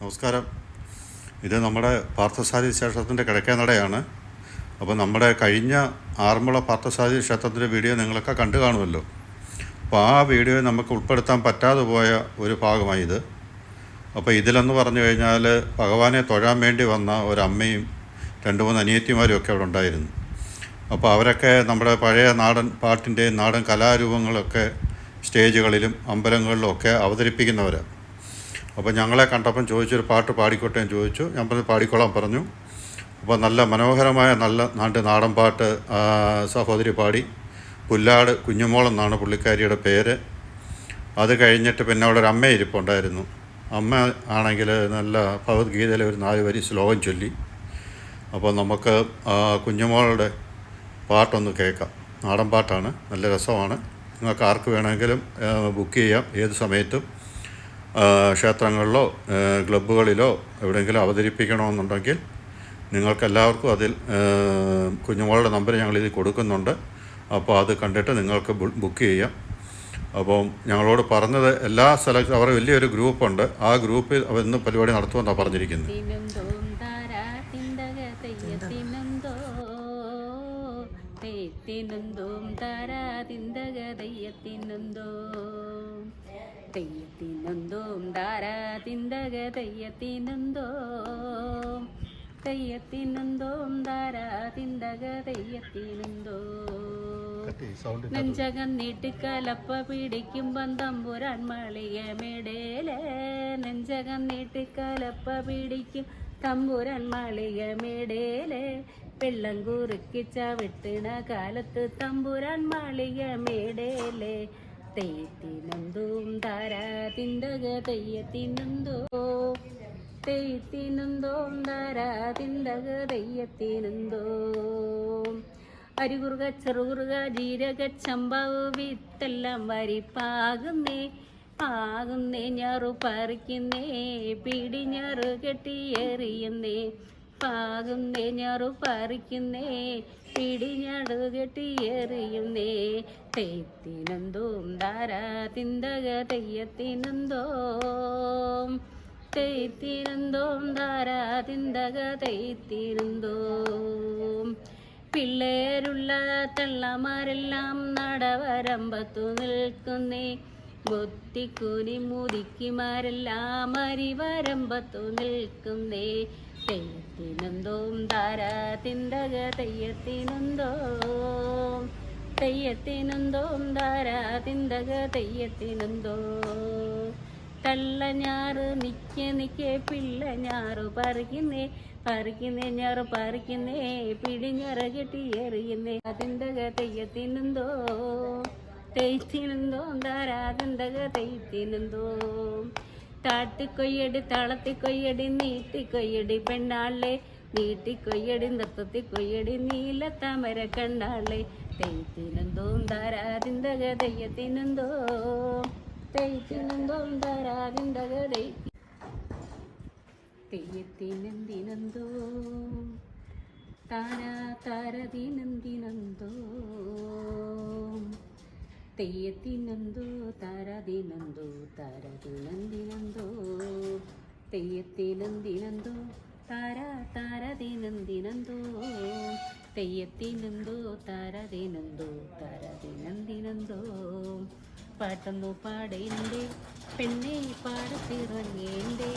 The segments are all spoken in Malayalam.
നമസ്കാരം. ഇത് നമ്മുടെ പാർത്ഥസാരഥി ക്ഷേത്രത്തിൻ്റെ കിഴക്കേനടയാണ്. അപ്പോൾ നമ്മുടെ കഴിഞ്ഞ ആറന്മുള പാർത്ഥസാരഥി ക്ഷേത്രത്തിൻ്റെ വീഡിയോ നിങ്ങളൊക്കെ കണ്ടു കാണുമല്ലോ. അപ്പോൾ ആ വീഡിയോ നമുക്ക് ഉൾപ്പെടുത്താൻ പറ്റാതെ പോയ ഒരു ഭാഗമായി ഇത്. അപ്പോൾ ഇതിലെന്ന് പറഞ്ഞു കഴിഞ്ഞാൽ ഭഗവാനെ തൊഴാൻ വേണ്ടി വന്ന ഒരമ്മയും 2-3 അനിയത്തിമാരും ഒക്കെ അവിടെ ഉണ്ടായിരുന്നു. അപ്പോൾ അവരൊക്കെ നമ്മുടെ പഴയ നാടൻ പാട്ടിൻ്റെയും നാടൻ കലാരൂപങ്ങളൊക്കെ സ്റ്റേജുകളിലും അമ്പലങ്ങളിലും ഒക്കെ അവതരിപ്പിക്കുന്നവരാണ്. അപ്പോൾ ഞങ്ങളെ കണ്ടപ്പം ചോദിച്ചൊരു പാട്ട് പാടിക്കോട്ടെ എന്ന് ചോദിച്ചു. ഞാൻ പറഞ്ഞു പാടിക്കോളാൻ പറഞ്ഞു. അപ്പോൾ നല്ല മനോഹരമായ നാടൻ പാട്ട് സഹോദരി പാടി. പുല്ലാട് കുഞ്ഞുമോളെന്നാണ് പുള്ളിക്കാരിയുടെ പേര്. അത് കഴിഞ്ഞിട്ട് പിന്നെ അവിടെ ഒരു അമ്മ ഇരിപ്പുണ്ടായിരുന്നു. അമ്മ ആണെങ്കിൽ നല്ല ഭഗവത്ഗീതയിലെ ഒരു 4 വരി ശ്ലോകം ചൊല്ലി. അപ്പോൾ നമുക്ക് കുഞ്ഞുമോളുടെ പാട്ടൊന്ന് കേൾക്കാം. നാടൻ പാട്ടാണ്, നല്ല രസമാണ്. നിങ്ങൾക്ക് ആർക്ക് വേണമെങ്കിലും ബുക്ക് ചെയ്യാം. ഏത് സമയത്തും ക്ഷേത്രങ്ങളിലോ ക്ലബ്ബുകളിലോ എവിടെയെങ്കിലും അവതരിപ്പിക്കണമെന്നുണ്ടെങ്കിൽ നിങ്ങൾക്കെല്ലാവർക്കും അതിൽ കുഞ്ഞുമോളുടെ നമ്പർ ഞങ്ങളിതിൽ കൊടുക്കുന്നുണ്ട്. അപ്പോൾ അത് കണ്ടിട്ട് നിങ്ങൾക്ക് ബുക്ക് ചെയ്യാം. അപ്പം ഞങ്ങളോട് പറഞ്ഞത് എല്ലാ സ്ഥലത്തും അവർ വലിയൊരു ഗ്രൂപ്പുണ്ട്. ആ ഗ്രൂപ്പിൽ അവർ ഇന്ന് പരിപാടി നടത്തുമെന്നാണ് പറഞ്ഞിരിക്കുന്നത്. തെയ്യത്തിനൊന്തോം താരാ തിന്തക തെയ്യത്തിനൊന്തോം തെയ്യത്തിനൊന്തോം താരാ തിന്തക തെയ്യത്തിനൊന്തോം നെഞ്ചകം നീട്ടിക്കലപ്പ പിടിക്കുമ്പം തമ്പുരാൻ മാളിക മേടേലെ നെഞ്ചകം നീട്ടിക്കലപ്പ പിടിക്കും തമ്പുരാൻ മാളിക മേടേലെ വെള്ളം കുറുക്കിച്ച വെട്ടിണ കാലത്ത് തമ്പുരാൻ മാളിക മേടേലെ തെയ്യത്തിനൊന്തോം താരാ തിന്തക തെയ്യത്തിനൊന്തോ തെയ്യത്തിനൊന്തോം താരാ തിന്തക തെയ്യത്തിനൊന്തോ അരികുറുക ചെറുകുറുക ജീരക ചമ്പാവ് വിത്തെല്ലാം വരിപ്പാകുന്നേ ആകുന്നേ ഞാറു പറിക്കുന്നേ പിടി ഞാറു കെട്ടിയെറിയുന്നേ പാകുന്നേ ഞാറു പറിക്കുന്നേ പിടിഞ്ഞാടു കെട്ടിയെറിയുന്നേ തെയ്യത്തിനൊന്തോം താരാ തിന്തക തെയ്യത്തിനൊന്തോം തെയ്യത്തിനൊന്തോം താരാ തിന്തക തെയ്യത്തിനൊന്തോം പിള്ളേരുള്ള തള്ളമാരെല്ലാം നടവരമ്പത്തു നിൽക്കുന്നേ ബൊത്തിക്കുനി മുതിക്കിമാരെല്ലാം അരിവരമ്പത്തു നിൽക്കുന്നേ തെയ്യത്തിനൊന്തോം താരാ തിന്തക തെയ്യത്തിനൊന്തോം തെയ്യത്തിനൊന്തോം താരാ തിന്തക തെയ്യത്തിനൊന്തോം തള്ള ഞാറ് നിക്കെ പിള്ള ഞാറു പറിക്കുന്നേ പറിക്കുന്നേ ഞാറ് പറിക്കുന്നേ പിടിഞ്ഞറ കെട്ടി എറിയുന്നേ തിന്തക തെയ്യത്തിനൊന്തോ തെയ്യത്തിനൊന്തോം താരാ തിന്തക തെയ്യത്തിനൊന്തോം താട്ടിക്കൊയ്യടി താളത്തിക്കൊയ്യടി നീട്ടിക്കൊയ്യടി പെണ്ണാളെ നീട്ടിക്കൊയ്യടി നൃത്തത്തി കൊയ്യടി നീല താമര കണ്ണാളെ തെയ്യത്തിനൊന്തോം താരാ തിന്തക തെയ്യത്തിനൊന്തോ തെയ്യത്തിനൊന്തോം താരാ തിന്തക തെയ്യത്തിനെന്തിനന്തോ താരാ താരതിനെന്തിനന്തോ തെയ്യത്തിനന്തോ താരതിനന്തോ താരതിനന്തിനന്തോ തെയ്യത്തിനെന്തിനന്തോ താരാ താരതിനന്തിനന്തോ തെയ്യത്തിനന്തോ താരതിനന്തോ താരതിനന്തിനന്തോ പാട്ടൊന്നു പാടേണ്ടേ പെണ്ണെ പാടത്തിറങ്ങേണ്ടേ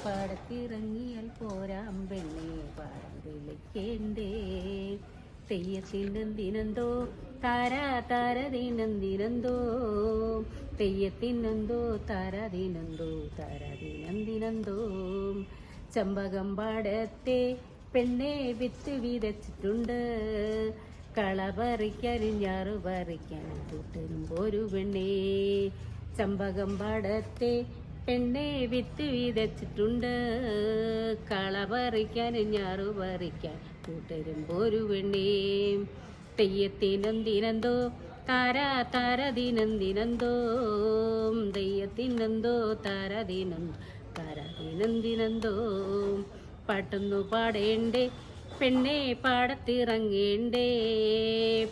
പാടത്തിറങ്ങിയാൽ പോരാം പെണ്ണെ പാടം വിളിക്കേണ്ടേ തെയ്യത്തിനെന്തിനന്തോ താരാ താരതിനന്തിനന്തോ തെയ്യത്തിനന്തോ താരതിനന്തോ താരതിനന്തിനന്തോ ചമ്പകം പാടത്തെ പെണ്ണെ വിത്ത് വിതച്ചിട്ടുണ്ട് കള പറിക്കാൻ ഞാറു പറിക്കാൻ കൂട്ടരുമ്പോരു പെണ്ണേ ചമ്പകം പാടത്തെ പെണ്ണെ വിത്ത് വിതച്ചിട്ടുണ്ട് കള പറിക്കാൻ ഞാറു പറിക്കാൻ കൂട്ടരുമ്പോരു പെണ്ണേ തെയ്യത്തിനെന്തിനന്തോ താരാ താരതിനന്തിനന്തോ തെയ്യത്തിനെന്തോ താരതിനന്തോ താരതിനന്തിനന്തോ പാട്ടൊന്നു പാടേണ്ടേ പെണ്ണെ പാടത്തിറങ്ങേണ്ടേ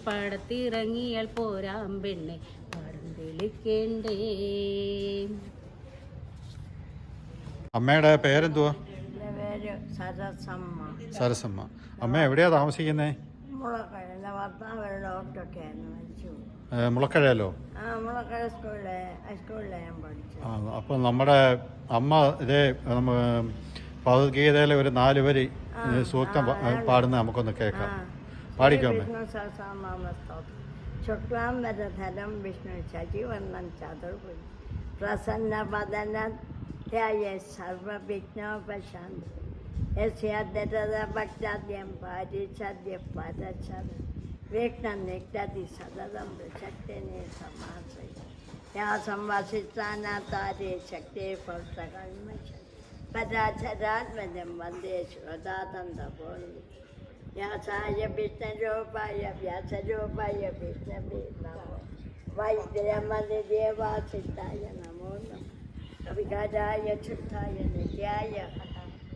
പാടത്തിറങ്ങിയാൽ പോരാം പെണ്ണെ പാടം വിളിക്കേണ്ടേ. അമ്മയുടെ പേരെന്തുവാ? എൻ്റെ പേര് സരസമ്മ. സരസമ്മ. അമ്മ എവിടെയാണ് താമസിക്കുന്നത്? മുളക്കഴ. എൻ്റെ ഭർത്താവ് ഒരു ഡോക്ടറൊക്കെ ആയിരുന്നു, മരിച്ചു. മുളക്കഴയല്ലോ. മുളക്കഴ ഹൈസ്കൂളിലെ ഞാൻ പഠിച്ചു. അപ്പോൾ നമ്മുടെ അമ്മ ഇതേ ഭഗവത്ഗീതയിലെ ഒരു 4 വരി സൂക്തം പാടുന്ന നമുക്കൊന്ന് കേൾക്കാം. പാടിക്കാമേ? ശുക്ലാംബരധരം വിഷ്ണു ശശിവർണ്ണൻ ചതുർഭുജ പ്രസന്ന വദനധ്യായ സർവവിഘ്നോപശാന്തി യസ്യാദ്യം പാരിഷദ്യ പരശര വിഘ്നം നിഗ്ധതി സതതം ശക്തിനെ സമാശ്രയ യാസം വസിഷ്ഠാനാതാരേ ശക്തി പുസ്തകൽമശ പരാചരാത്മജം വന്ദേ ശ്രോതാതന്തപോനി വ്യാസായ വിഷ്ണുരൂപായ വ്യാസരൂപായ വിഷ്ണവേ നമോ വൈദ്യമതിദേവാസിതായ നമോ നമഃ വികാരായ ശുദ്ധായ നിത്യായ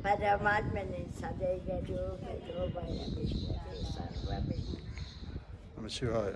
പരമാത്മനെ സദൈക രൂപായ വിഷ്ണവേ സർവവിഘ്ന ശിവായ.